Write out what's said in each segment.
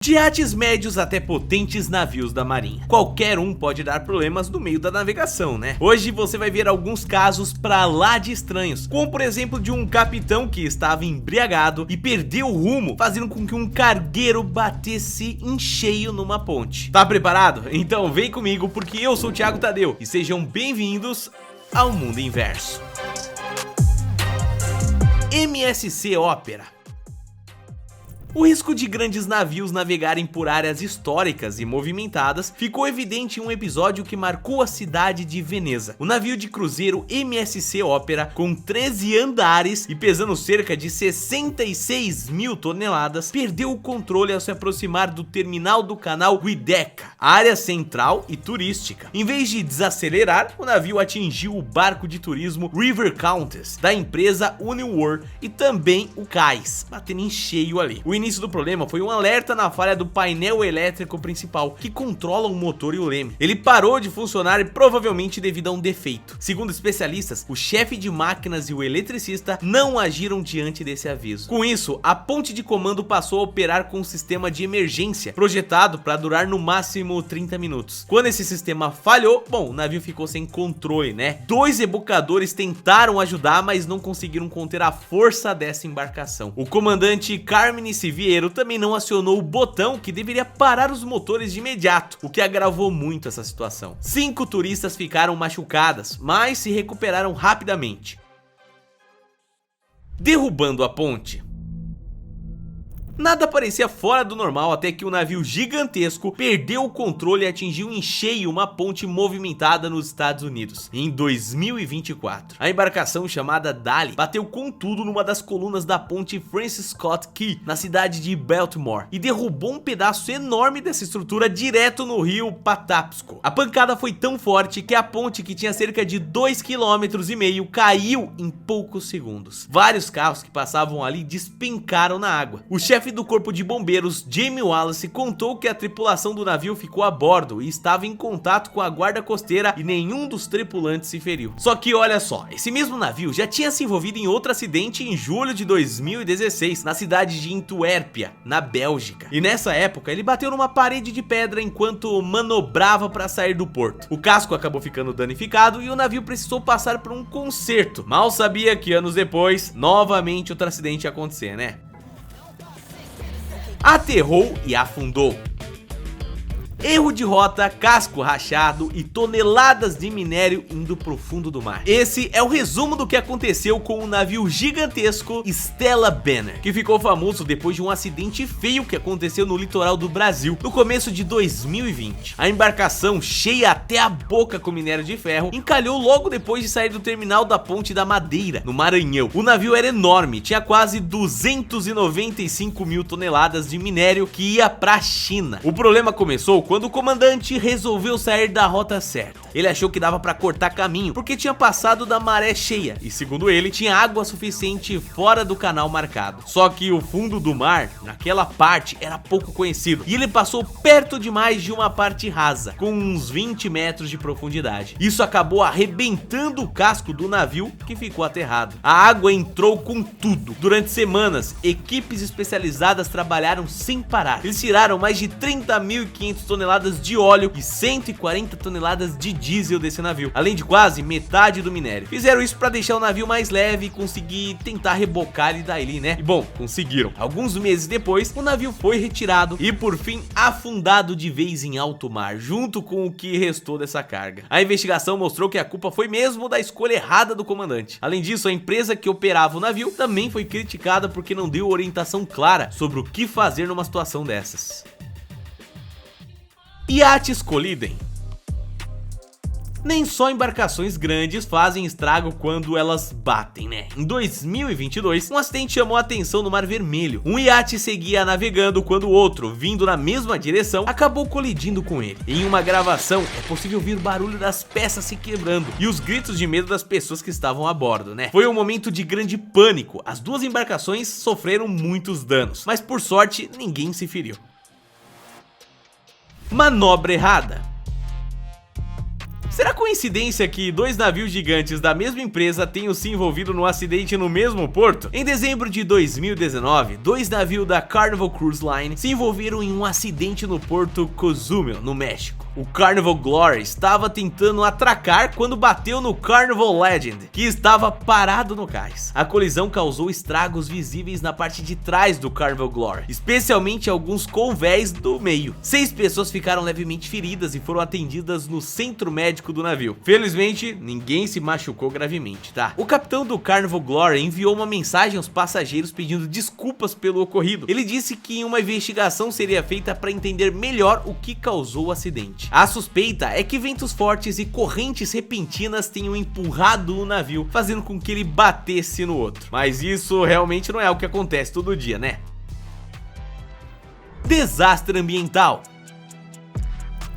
De iates médios até potentes navios da marinha, qualquer um pode dar problemas no meio da navegação, né? Hoje você vai ver alguns casos pra lá de estranhos, como por exemplo de um capitão que estava embriagado e perdeu o rumo, fazendo com que um cargueiro batesse em cheio numa ponte. Tá preparado? Então vem comigo porque eu sou o Thiago Tadeu e sejam bem-vindos ao Mundo Inverso. MSC Ópera. O risco de grandes navios navegarem por áreas históricas e movimentadas ficou evidente em um episódio que marcou a cidade de Veneza. O navio de cruzeiro MSC Ópera, com 13 andares e pesando cerca de 66 mil toneladas, perdeu o controle ao se aproximar do terminal do canal Giudecca, área central e turística. Em vez de desacelerar, o navio atingiu o barco de turismo River Countess, da empresa Uniwar, e também o cais, batendo em cheio ali. O início do problema foi um alerta na falha do painel elétrico principal, que controla o motor e o leme. Ele parou de funcionar e provavelmente devido a um defeito. Segundo especialistas, o chefe de máquinas e o eletricista não agiram diante desse aviso. Com isso, a ponte de comando passou a operar com um sistema de emergência, projetado para durar no máximo 30 minutos. Quando esse sistema falhou, bom, o navio ficou sem controle, né? 2 rebocadores tentaram ajudar, mas não conseguiram conter a força dessa embarcação. O comandante Carmine Siviero também não acionou o botão que deveria parar os motores de imediato, o que agravou muito essa situação. 5 turistas ficaram machucadas, mas se recuperaram rapidamente. Derrubando a ponte. Nada parecia fora do normal até que um navio gigantesco perdeu o controle e atingiu em cheio uma ponte movimentada nos Estados Unidos, em 2024. A embarcação chamada Dali bateu com tudo numa das colunas da ponte Francis Scott Key, na cidade de Baltimore, e derrubou um pedaço enorme dessa estrutura direto no rio Patapsco. A pancada foi tão forte que a ponte, que tinha cerca de 2,5 km, caiu em poucos segundos. Vários carros que passavam ali despencaram na água. O chefe do corpo de bombeiros, Jamie Wallace, contou que a tripulação do navio ficou a bordo e estava em contato com a guarda costeira e nenhum dos tripulantes se feriu. Só que olha só, esse mesmo navio já tinha se envolvido em outro acidente em julho de 2016, na cidade de Antuérpia, na Bélgica. E nessa época ele bateu numa parede de pedra enquanto manobrava para sair do porto. O casco acabou ficando danificado e o navio precisou passar por um conserto. Mal sabia que anos depois, novamente outro acidente ia acontecer, né? Aterrou e afundou. Erro de rota, casco rachado e toneladas de minério indo pro fundo do mar. Esse é o resumo do que aconteceu com o navio gigantesco Stella Banner, que ficou famoso depois de um acidente feio que aconteceu no litoral do Brasil no começo de 2020. A embarcação, cheia até a boca com minério de ferro, encalhou logo depois de sair do terminal da Ponte da Madeira, no Maranhão. O navio era enorme, tinha quase 295 mil toneladas de minério que ia pra China. O problema começou quando o comandante resolveu sair da rota certa. Ele achou que dava pra cortar caminho, porque tinha passado da maré cheia e, segundo ele, tinha água suficiente fora do canal marcado. Só que o fundo do mar, naquela parte, era pouco conhecido e ele passou perto demais de uma parte rasa, com uns 20 metros de profundidade. Isso acabou arrebentando o casco do navio, que ficou aterrado. A água entrou com tudo. Durante semanas, equipes especializadas trabalharam sem parar. Eles tiraram mais de 30.500 toneladas de óleo e 140 toneladas de diesel desse navio, além de quase metade do minério. Fizeram isso para deixar o navio mais leve e conseguir tentar rebocar ele daí, né? E bom, conseguiram. Alguns meses depois, o navio foi retirado e por fim afundado de vez em alto mar, junto com o que restou dessa carga. A investigação mostrou que a culpa foi mesmo da escolha errada do comandante. Além disso, a empresa que operava o navio também foi criticada porque não deu orientação clara sobre o que fazer numa situação dessas. Iates colidem. Nem só embarcações grandes fazem estrago quando elas batem, né? Em 2022, um acidente chamou a atenção no Mar Vermelho. Um iate seguia navegando quando o outro, vindo na mesma direção, acabou colidindo com ele. Em uma gravação, é possível ouvir o barulho das peças se quebrando e os gritos de medo das pessoas que estavam a bordo, né? Foi um momento de grande pânico. As 2 embarcações sofreram muitos danos, mas por sorte, ninguém se feriu. Manobra errada. Será que o Coincidência que dois navios gigantes da mesma empresa tenham se envolvido num acidente no mesmo porto? Em dezembro de 2019, dois navios da Carnival Cruise Line se envolveram em um acidente no porto Cozumel, no México. O Carnival Glory estava tentando atracar quando bateu no Carnival Legend, que estava parado no cais. A colisão causou estragos visíveis na parte de trás do Carnival Glory, especialmente alguns convéis do meio. 6 pessoas ficaram levemente feridas e foram atendidas no centro médico do navio. Felizmente, ninguém se machucou gravemente, tá? O capitão do Carnival Glory enviou uma mensagem aos passageiros pedindo desculpas pelo ocorrido. Ele disse que uma investigação seria feita para entender melhor o que causou o acidente. A suspeita é que ventos fortes e correntes repentinas tenham empurrado o navio, fazendo com que ele batesse no outro. Mas isso realmente não é o que acontece todo dia, né? Desastre ambiental.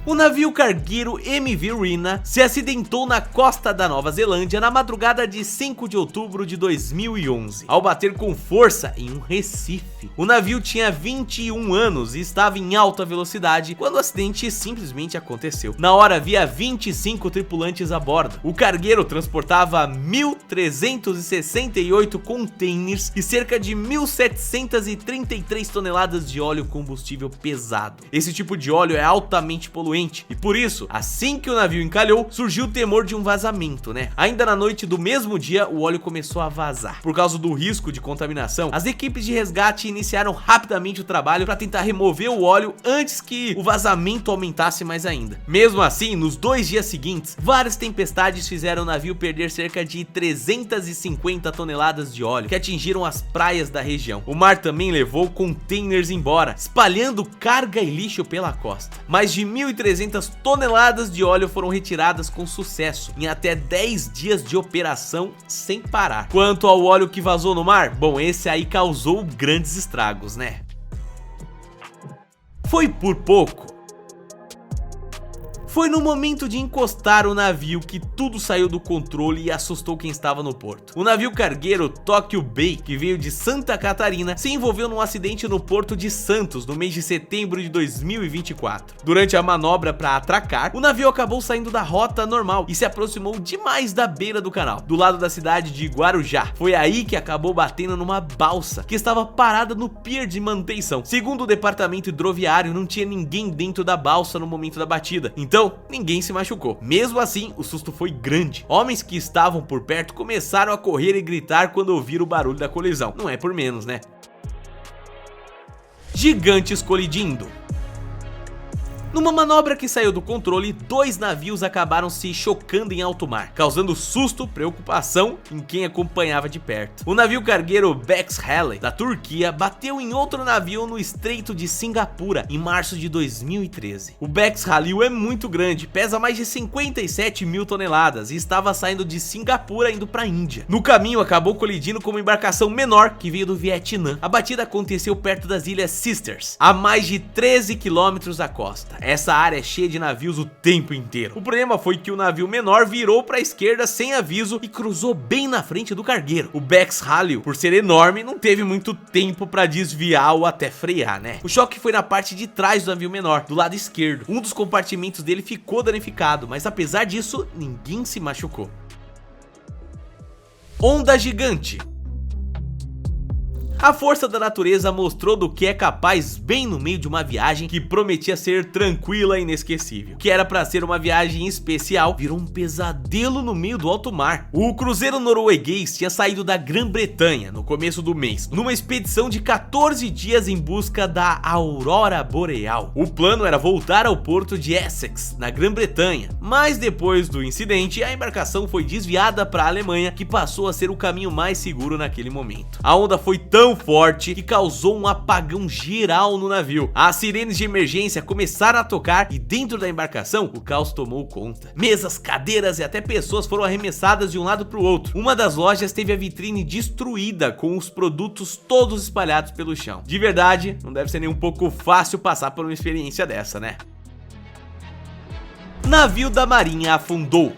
O navio cargueiro MV Rena se acidentou na costa da Nova Zelândia na madrugada de 5 de outubro de 2011, ao bater com força em um recife. O navio tinha 21 anos e estava em alta velocidade quando o acidente simplesmente aconteceu. Na hora havia 25 tripulantes a bordo. O cargueiro transportava 1.368 containers e cerca de 1.733 toneladas de óleo combustível pesado. Esse tipo de óleo é altamente poluente e por isso, assim que o navio encalhou, surgiu o temor de um vazamento, né? Ainda na noite do mesmo dia, o óleo começou a vazar. Por causa do risco de contaminação, as equipes de resgate iniciaram rapidamente o trabalho para tentar remover o óleo antes que o vazamento aumentasse mais ainda. Mesmo assim, nos 2 dias seguintes, várias tempestades fizeram o navio perder cerca de 350 toneladas de óleo, que atingiram as praias da região. O mar também levou containers embora, espalhando carga e lixo pela costa. Mais de 1.300 toneladas de óleo foram retiradas com sucesso em até 10 dias de operação sem parar. Quanto ao óleo que vazou no mar, bom, esse aí causou grandes estragos, né? Foi por pouco. Foi no momento de encostar o navio que tudo saiu do controle e assustou quem estava no porto. O navio cargueiro Tokyo Bay, que veio de Santa Catarina, se envolveu num acidente no porto de Santos no mês de setembro de 2024. Durante a manobra para atracar, o navio acabou saindo da rota normal e se aproximou demais da beira do canal, do lado da cidade de Guarujá. Foi aí que acabou batendo numa balsa que estava parada no pier de manutenção. Segundo o departamento hidroviário, não tinha ninguém dentro da balsa no momento da batida, então ninguém se machucou. Mesmo assim, o susto foi grande. Homens que estavam por perto começaram a correr e gritar quando ouviram o barulho da colisão. Não é por menos, né? Gigantes colidindo. Numa manobra que saiu do controle, 2 navios acabaram se chocando em alto mar, causando susto, preocupação em quem acompanhava de perto. O navio cargueiro Bex Halley, da Turquia, bateu em outro navio no Estreito de Singapura em março de 2013. O Bex Halley é muito grande, pesa mais de 57 mil toneladas e estava saindo de Singapura indo para a Índia. No caminho, acabou colidindo com uma embarcação menor que veio do Vietnã. A batida aconteceu perto das Ilhas Sisters, a mais de 13 quilômetros da costa. Essa área é cheia de navios o tempo inteiro. O problema foi que o navio menor virou para a esquerda sem aviso e cruzou bem na frente do cargueiro. O Bex Halley, por ser enorme, não teve muito tempo para desviar ou até frear, né? O choque foi na parte de trás do navio menor, do lado esquerdo. Um dos compartimentos dele ficou danificado, mas apesar disso, ninguém se machucou. Onda gigante. A força da natureza mostrou do que é capaz bem no meio de uma viagem que prometia ser tranquila e inesquecível. Que era para ser uma viagem especial, virou um pesadelo no meio do alto mar. O cruzeiro norueguês tinha saído da Grã-Bretanha no começo do mês, numa expedição de 14 dias em busca da Aurora Boreal. O plano era voltar ao porto de Essex, na Grã-Bretanha, mas depois do incidente, a embarcação foi desviada para a Alemanha, que passou a ser o caminho mais seguro naquele momento. A onda foi tão forte que causou um apagão geral no navio. As sirenes de emergência começaram a tocar e dentro da embarcação o caos tomou conta. Mesas, cadeiras e até pessoas foram arremessadas de um lado para o outro. Uma das lojas teve a vitrine destruída com os produtos todos espalhados pelo chão. De verdade, não deve ser nem um pouco fácil passar por uma experiência dessa, né? Navio da Marinha afundou.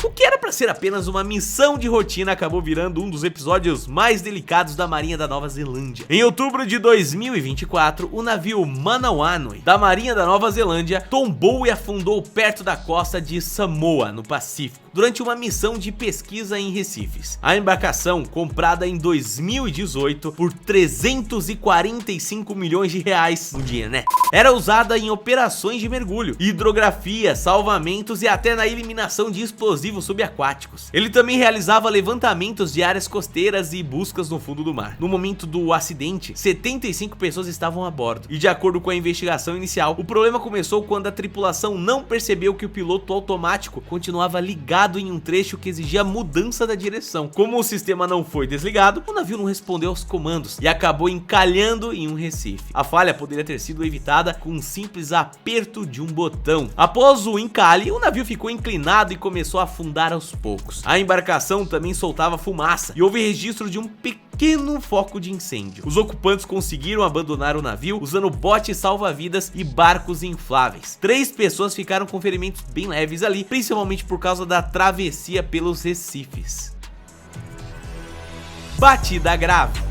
O que era pra ser apenas uma missão de rotina acabou virando um dos episódios mais delicados da Marinha da Nova Zelândia. Em outubro de 2024, o navio Manawanui da Marinha da Nova Zelândia tombou e afundou perto da costa de Samoa, no Pacífico, durante uma missão de pesquisa em Recifes. A embarcação, comprada em 2018 por 345 milhões de reais, um dia, né? Era usada em operações de mergulho, hidrografia, salvamentos e até na eliminação de explosivos subaquáticos. Ele também realizava levantamentos de áreas costeiras e buscas no fundo do mar. No momento do acidente, 75 pessoas estavam a bordo, e de acordo com a investigação inicial, o problema começou quando a tripulação não percebeu que o piloto automático continuava ligado em um trecho que exigia mudança da direção. Como o sistema não foi desligado, o navio não respondeu aos comandos e acabou encalhando em um recife. A falha poderia ter sido evitada com um simples aperto de um botão. Após o encalhe, o navio ficou inclinado e começou a afundar aos poucos. A embarcação também soltava fumaça e houve registro de um pequeno foco de incêndio. Os ocupantes conseguiram abandonar o navio usando botes salva-vidas e barcos infláveis. 3 pessoas ficaram com ferimentos bem leves ali, principalmente por causa da travessia pelos recifes. Batida grave.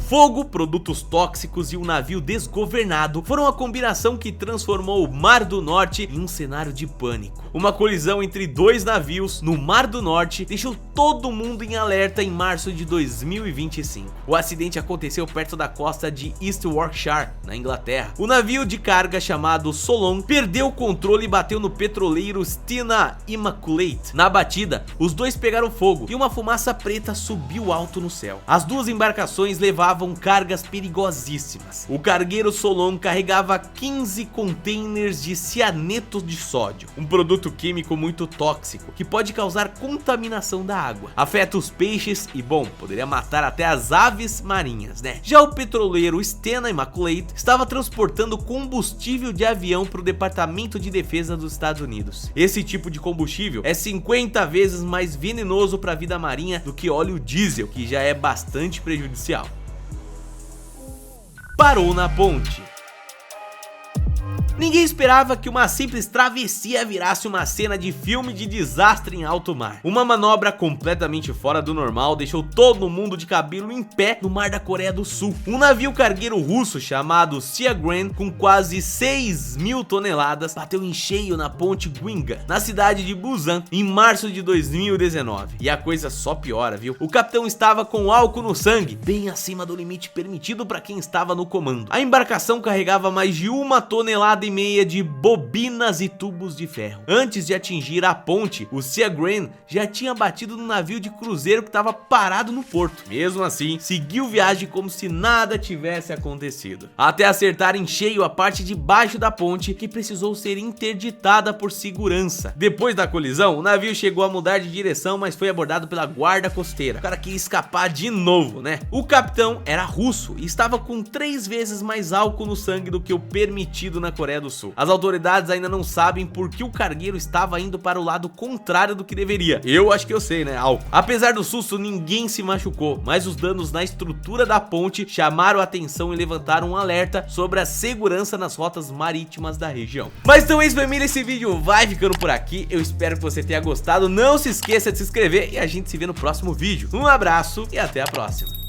Fogo, produtos tóxicos e um navio desgovernado foram a combinação que transformou o Mar do Norte em um cenário de pânico. Uma colisão entre 2 navios no Mar do Norte deixou todo mundo em alerta em março de 2025. O acidente aconteceu perto da costa de East Yorkshire, na Inglaterra. O navio de carga chamado Solon perdeu o controle e bateu no petroleiro Stena Immaculate. Na batida, os 2 pegaram fogo e uma fumaça preta subiu alto no céu. As 2 embarcações levavam cargas perigosíssimas. O cargueiro Solon carregava 15 containers de cianeto de sódio, um produto químico muito tóxico que pode causar contaminação da água. Afeta os peixes e, bom, poderia matar até as aves marinhas, né? Já o petroleiro Stena Immaculate estava transportando combustível de avião para o Departamento de Defesa dos Estados Unidos. Esse tipo de combustível é 50 vezes mais venenoso para a vida marinha do que óleo diesel, que já é bastante prejudicial. Parou na ponte. Ninguém esperava que uma simples travessia virasse uma cena de filme de desastre em alto mar. Uma manobra completamente fora do normal deixou todo mundo de cabelo em pé no mar da Coreia do Sul. Um navio cargueiro russo chamado Sea Grand, com quase 6.000 toneladas, bateu em cheio na ponte Guinga, na cidade de Busan, em março de 2019. E a coisa só piora, viu? O capitão estava com álcool no sangue, bem acima do limite permitido para quem estava no comando. A embarcação carregava mais de 1,5 tonelada de bobinas e tubos de ferro. Antes de atingir a ponte, o Sea Grand já tinha batido no navio de cruzeiro que estava parado no porto. Mesmo assim, seguiu viagem como se nada tivesse acontecido, até acertar em cheio a parte de baixo da ponte, que precisou ser interditada por segurança. Depois da colisão, o navio chegou a mudar de direção, mas foi abordado pela guarda costeira. O cara queria escapar de novo, né? O capitão era russo e estava com 3 vezes mais álcool no sangue do que o permitido na Coreia do Sul. As autoridades ainda não sabem por que o cargueiro estava indo para o lado contrário do que deveria. Eu acho que eu sei, né? Álcool. Apesar do susto, ninguém se machucou, mas os danos na estrutura da ponte chamaram a atenção e levantaram um alerta sobre a segurança nas rotas marítimas da região. Mas então é isso, família, esse vídeo vai ficando por aqui. Eu espero que você tenha gostado. Não se esqueça de se inscrever e a gente se vê no próximo vídeo. Um abraço e até a próxima.